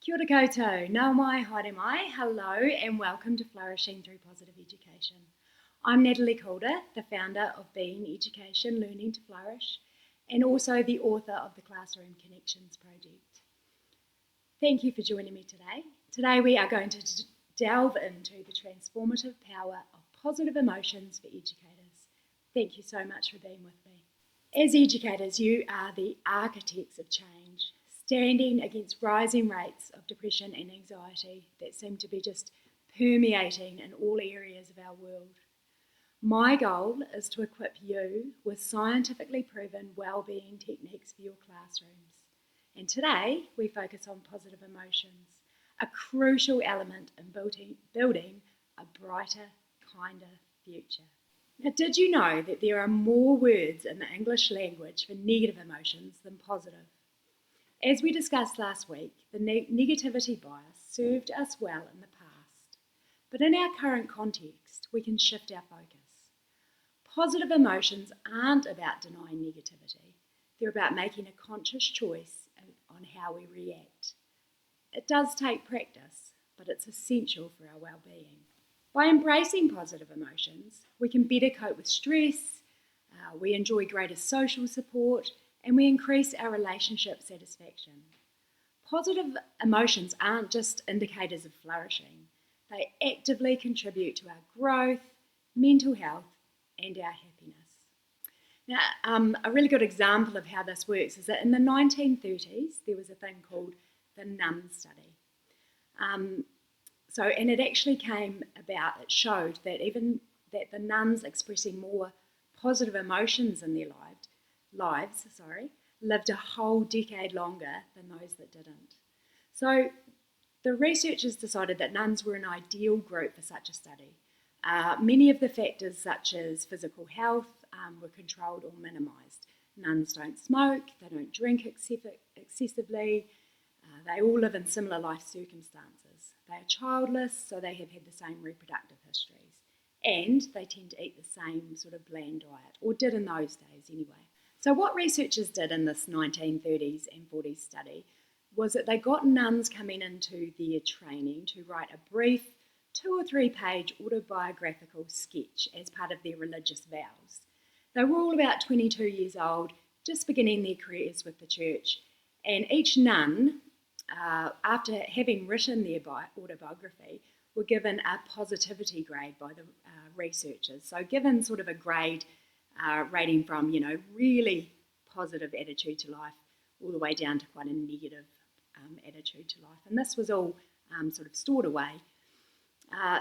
Kia ora koutou, nau mai, haere mai, hello and welcome to Flourishing Through Positive Education. I'm Natalie Calder, the founder of Being Education, Learning to Flourish, and also the author of the Classroom Connections project. Thank you for joining me today. Today we are going to delve into the transformative power of positive emotions for educators. Thank you so much for being with me. As educators, you are the architects of change, standing against rising rates of depression and anxiety that seem to be just permeating in all areas of our world. My goal is to equip you with scientifically proven well-being techniques for your classrooms. And today we focus on positive emotions, a crucial element in building a brighter, kinder future. Now, did you know that there are more words in the English language for negative emotions than positive? As we discussed last week, the negativity bias served us well in the past, but in our current context, we can shift our focus. Positive emotions aren't about denying negativity. They're about making a conscious choice on how we react. It does take practice, but it's essential for our well-being. By embracing positive emotions, we can better cope with stress, we enjoy greater social support, and we increase our relationship satisfaction. Positive emotions aren't just indicators of flourishing. They actively contribute to our growth, mental health, and our happiness. Now, a really good example of how this works is that in the 1930s, there was a thing called the nun study. And it actually came about, it showed that even that the nuns expressing more positive emotions in their lives lived a whole decade longer than those that didn't. So the researchers decided that nuns were an ideal group for such a study. Many of the factors such as physical health were controlled or minimised. Nuns don't smoke, they don't drink excessively, they all live in similar life circumstances. They are childless, so they have had the same reproductive histories. And they tend to eat the same sort of bland diet, or did in those days anyway. So what researchers did in this 1930s and 40s study was that they got nuns coming into their training to write a brief 2 or 3 page autobiographical sketch as part of their religious vows. They were all about 22 years old, just beginning their careers with the church, and each nun, after having written their autobiography, were given a positivity grade by the researchers. So given sort of a grade rating from, really positive attitude to life all the way down to quite a negative attitude to life. And this was all sort of stored away.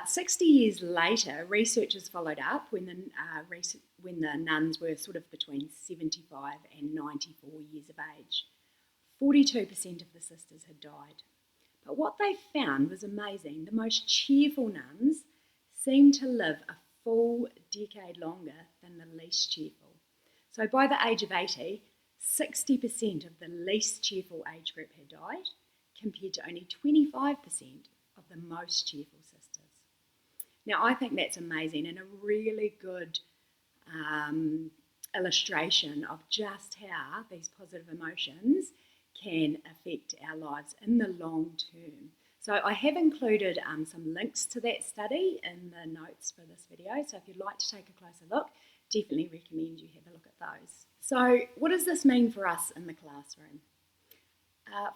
60 years later, researchers followed up when the nuns were sort of between 75 and 94 years of age. 42% of the sisters had died. But what they found was amazing. The most cheerful nuns seemed to live a full decade longer than the least cheerful. So by the age of 80, 60% of the least cheerful age group had died, compared to only 25% of the most cheerful sisters. Now, I think that's amazing and a really good illustration of just how these positive emotions can affect our lives in the long term. So I have included some links to that study in the notes for this video, so if you'd like to take a closer look, definitely recommend you have a look at those. So what does this mean for us in the classroom?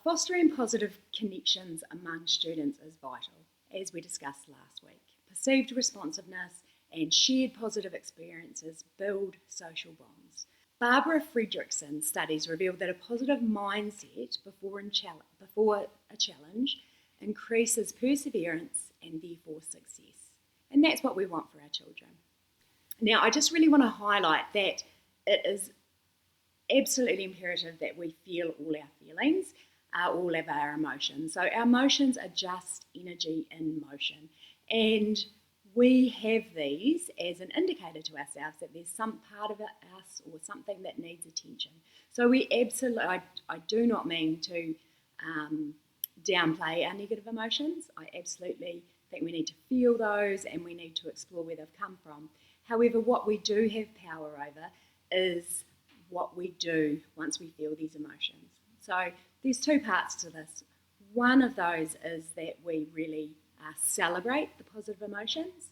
Fostering positive connections among students is vital, as we discussed last week. Perceived responsiveness and shared positive experiences build social bonds. Barbara Fredrickson studies reveal that a positive mindset before a challenge increases perseverance and therefore success. And that's what we want for our children. Now, I just really want to highlight that it is absolutely imperative that we feel all our feelings, all of our emotions. So our emotions are just energy in motion. And we have these as an indicator to ourselves that there's some part of us or something that needs attention. So we absolutely, I do not mean to downplay our negative emotions. I absolutely think we need to feel those and we need to explore where they've come from. However, what we do have power over is what we do once we feel these emotions. So there's 2 parts to this. one of those is that we really celebrate the positive emotions,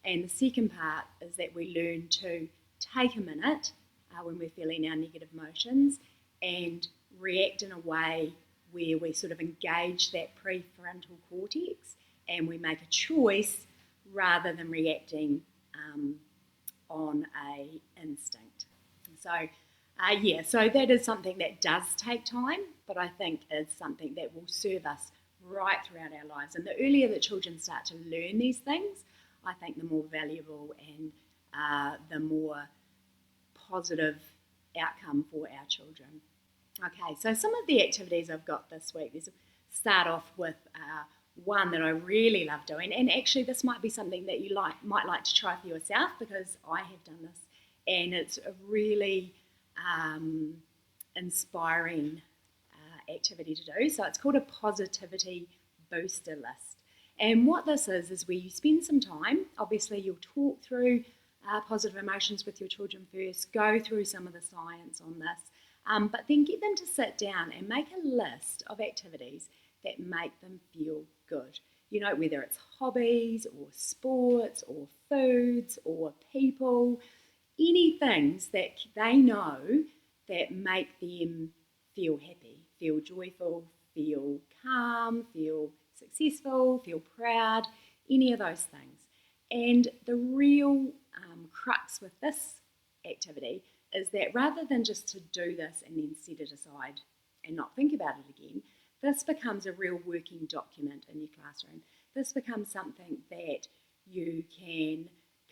and the second part is that we learn to take a minute when we're feeling our negative emotions and react in a way where we sort of engage that prefrontal cortex and we make a choice rather than reacting on a instinct. So that is something that does take time, but I think is something that will serve us right throughout our lives. And the earlier that children start to learn these things, I think the more valuable and the more positive outcome for our children. Okay, so some of the activities I've got this week, let's start off with one that I really love doing, and actually this might be something that you might like to try for yourself, because I have done this and it's a really inspiring activity to do. So it's called a positivity booster list. And what this is where you spend some time, obviously you'll talk through positive emotions with your children first, go through some of the science on this, but then get them to sit down and make a list of activities that make them feel good. You know, whether it's hobbies or sports or foods or people, any things that they know that make them feel happy, feel joyful, feel calm, feel successful, feel proud, any of those things. And the real crux with this activity is that rather than just to do this and then set it aside and not think about it again, this becomes a real working document in your classroom. This becomes something that you can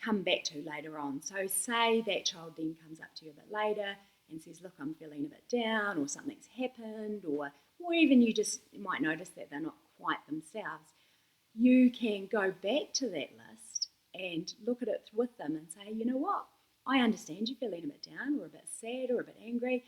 come back to later on. So say that child then comes up to you a bit later and says, look, I'm feeling a bit down, or something's happened, or even you just might notice that they're not quite themselves. You can go back to that list and look at it with them and say, you know what, I understand you're feeling a bit down or a bit sad or a bit angry.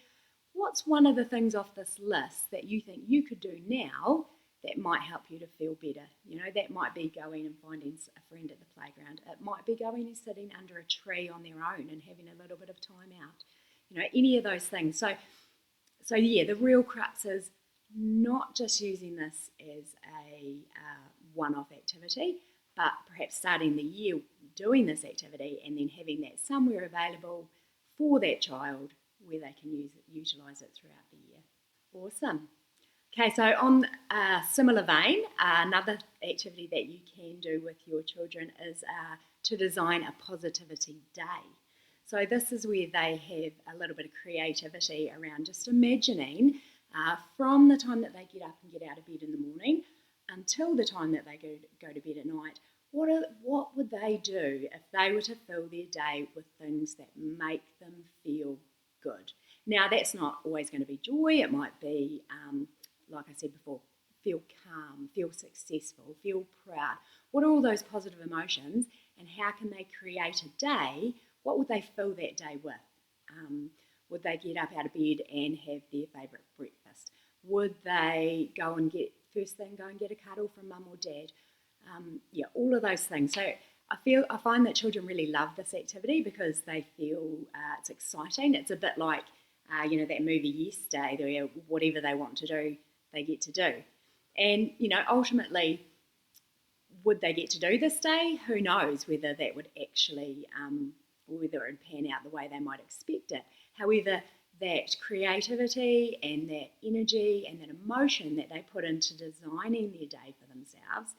What's one of the things off this list that you think you could do now that might help you to feel better? You know, that might be going and finding a friend at the playground. It might be going and sitting under a tree on their own and having a little bit of time out. You know, any of those things. So yeah, the real crux is not just using this as a one-off activity, but perhaps starting the year doing this activity and then having that somewhere available for that child where they can utilise it throughout the year. Awesome. Okay, so on a similar vein, another activity that you can do with your children is to design a positivity day. So this is where they have a little bit of creativity around just imagining from the time that they get up and get out of bed in the morning until the time that they go to bed at night, what would they do if they were to fill their day with things that make them feel good? Now, that's not always going to be joy. It might be, like I said before, feel calm, feel successful, feel proud. What are all those positive emotions, and how can they create a day? What would they fill that day with? Would they get up out of bed and have their favourite breakfast? Would they go and get a cuddle from mum or dad? All of those things. So I find that children really love this activity because they feel it's exciting. It's a bit like that movie Yesterday, where whatever they want to do, they get to do. And ultimately, would they get to do this day? Who knows whether that would actually whether it would pan out the way they might expect it. However, that creativity and that energy and that emotion that they put into designing their day for themselves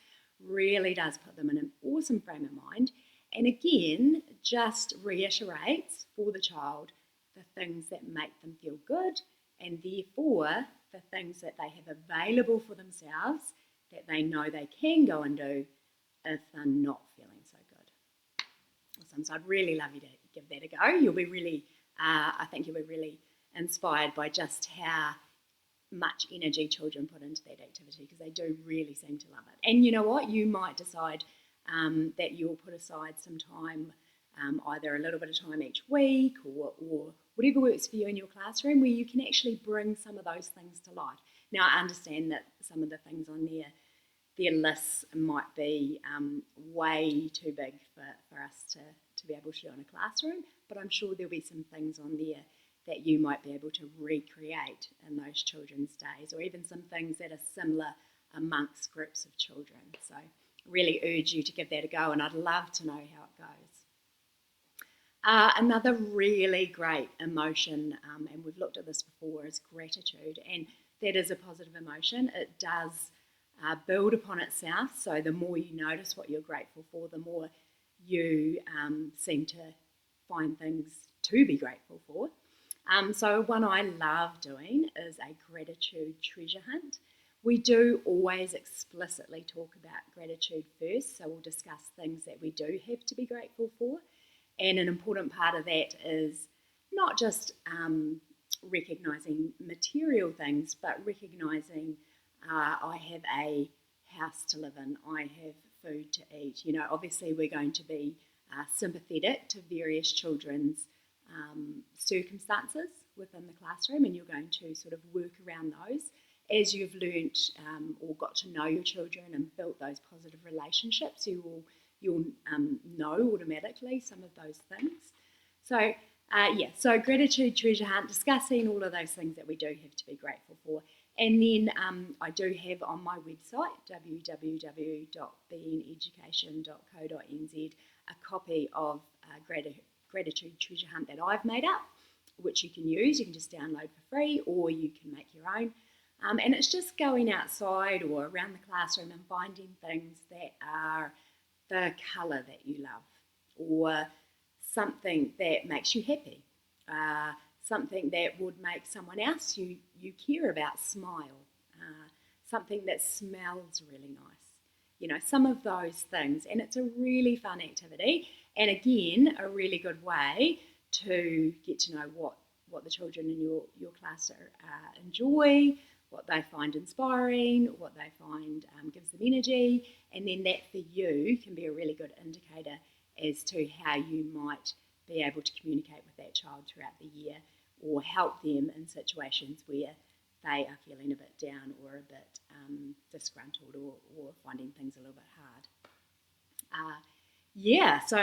really does put them in an awesome frame of mind, and again just reiterates for the child the things that make them feel good, and therefore the things that they have available for themselves that they know they can go and do if they're not feeling so good. Awesome. So I'd really love you to give that a go. You'll be really, I think you'll be really inspired by just how much energy children put into that activity, because they do really seem to love it. And you know what? You might decide that you'll put aside some time, either a little bit of time each week or whatever works for you in your classroom, where you can actually bring some of those things to life. Now, I understand that some of the things on their lists might be way too big for us to be able to do in a classroom, but I'm sure there'll be some things on there that you might be able to recreate in those children's days, or even some things that are similar amongst groups of children. So I really urge you to give that a go, and I'd love to know how it goes. Another really great emotion, and we've looked at this before, is gratitude, and that is a positive emotion. It does build upon itself, so the more you notice what you're grateful for, the more you seem to find things to be grateful for. So one I love doing is a gratitude treasure hunt. We do always explicitly talk about gratitude first, so we'll discuss things that we do have to be grateful for. And an important part of that is not just recognising material things, but recognising I have a house to live in, I have food to eat. You know, obviously we're going to be sympathetic to various children's circumstances within the classroom, and you're going to sort of work around those as you've learnt or got to know your children and built those positive relationships. You'll know automatically some of those things. So so gratitude treasure hunt, discussing all of those things that we do have to be grateful for. And then I do have on my website, www.beingeducation.co.nz, a copy of gratitude treasure hunt that I've made up, which you can use. You can just download for free, or you can make your own. And it's just going outside or around the classroom and finding things that are the colour that you love, or something that makes you happy, something that would make someone else you care about smile, something that smells really nice. You know, some of those things. And it's a really fun activity, and again, a really good way to get to know what the children in your class enjoy, what they find inspiring, what they find gives them energy, and then that for you can be a really good indicator as to how you might be able to communicate with that child throughout the year, or help them in situations where they are feeling a bit down or a bit disgruntled, or finding things a little bit hard. So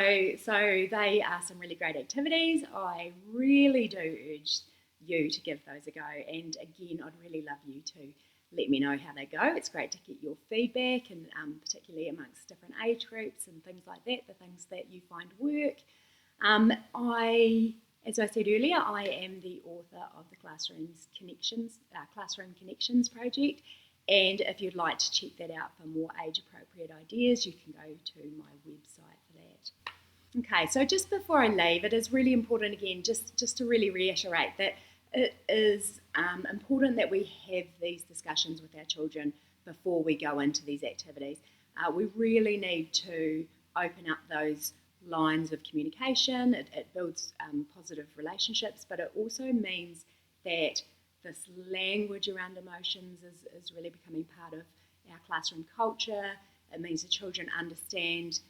they are some really great activities. I really do urge you to give those a go, and again, I'd really love you to let me know how they go. It's great to get your feedback, and particularly amongst different age groups and things like that, the things that you find work. As I said earlier, I am the author of the Classroom Connections project, and if you'd like to check that out for more age-appropriate ideas, you can go to my website for that. Okay, so just before I leave, it is really important, again, just to really reiterate that it is important that we have these discussions with our children before we go into these activities. We really need to open up those lines of communication. It builds positive relationships, but it also means that this language around emotions is really becoming part of our classroom culture. It means the children understand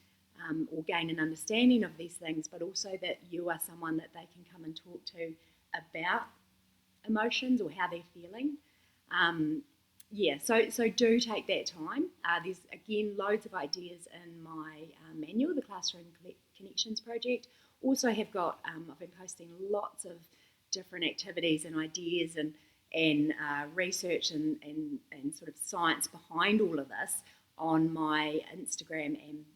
or gain an understanding of these things, but also that you are someone that they can come and talk to about emotions or how they're feeling. So do take that time. There's, again, loads of ideas in my manual, the Classroom Connections project. Also have got, I've been posting lots of different activities and ideas and research and sort of science behind all of this on my Instagram and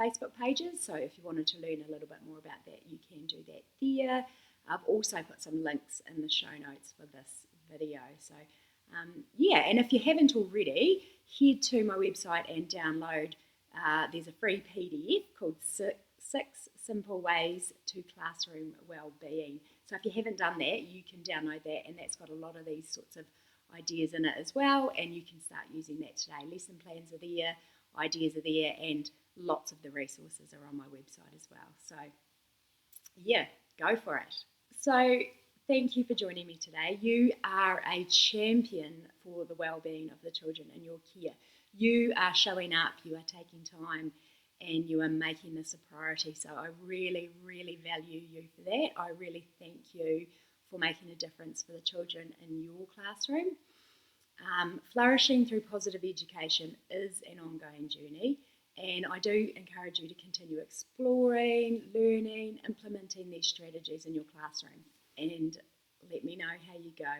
Facebook pages. So if you wanted to learn a little bit more about that, you can do that there. I've also put some links in the show notes for this video. So and if you haven't already, head to my website and download. There's a free PDF called 6 Simple Ways to Classroom Wellbeing. So if you haven't done that, you can download that, and that's got a lot of these sorts of ideas in it as well, and you can start using that today. Lesson plans are there, ideas are there, and lots of the resources are on my website as well. So go for it. So thank you for joining me today. You are a champion for the well-being of the children in your care. You are showing up, you are taking time, and you are making this a priority. So I really, really value you for that. I really thank you for making a difference for the children in your classroom. Flourishing through positive education is an ongoing journey, and I do encourage you to continue exploring, learning, implementing these strategies in your classroom, and let me know how you go.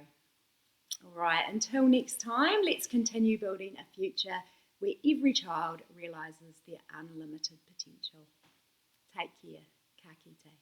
All right, until next time, let's continue building a future where every child realises their unlimited potential. Take care. Ka kite.